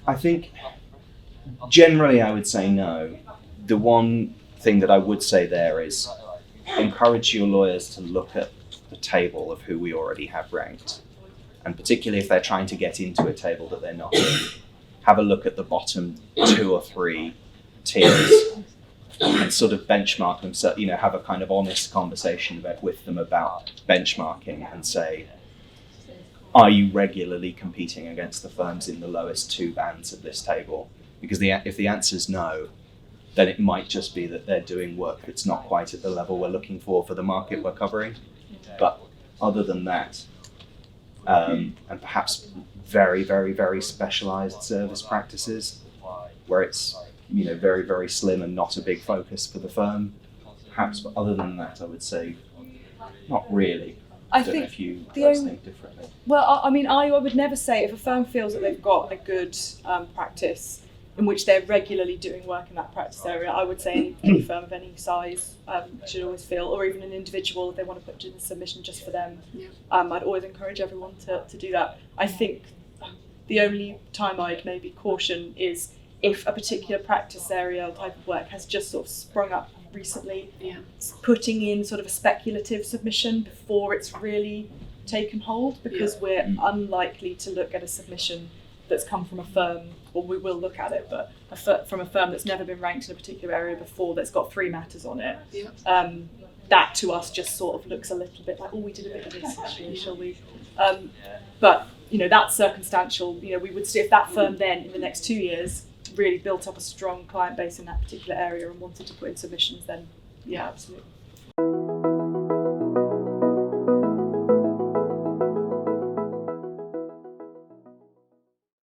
I think generally I would say no. The one thing that I would say there is encourage your lawyers to look at the table of who we already have ranked. And particularly if they're trying to get into a table that they're not in, have a look at the bottom 2 or 3 tiers and sort of benchmark them. So, have a kind of honest conversation with them about benchmarking and say, are you regularly competing against the firms in the lowest 2 bands of this table? Because if the answer is no, then it might just be that they're doing work that's not quite at the level we're looking for the market we're covering. But other than that, and perhaps very, very, very specialized service practices where it's very, very slim and not a big focus for the firm. Perhaps, but other than that, I would say not really. I don't know if you guys think differently. Well, I would never say if a firm feels that they've got a good practice in which they're regularly doing work in that practice area, I would say any firm of any size should always feel, or even an individual, if they want to put in a submission just for them, I'd always encourage everyone to do that. I think the only time I'd maybe caution is if a particular practice area or type of work has just sort of sprung up recently, putting in sort of a speculative submission before it's really taken hold, because we're unlikely to look at a submission that's come from a firm, or we will look at it, but from a firm that's never been ranked in a particular area before, that's got 3 matters on it. That to us just sort of looks a little bit like, we did a bit of this actually, shall we? But that's circumstantial. We would see if that firm then in the next 2 years really built up a strong client base in that particular area and wanted to put in submissions, then absolutely.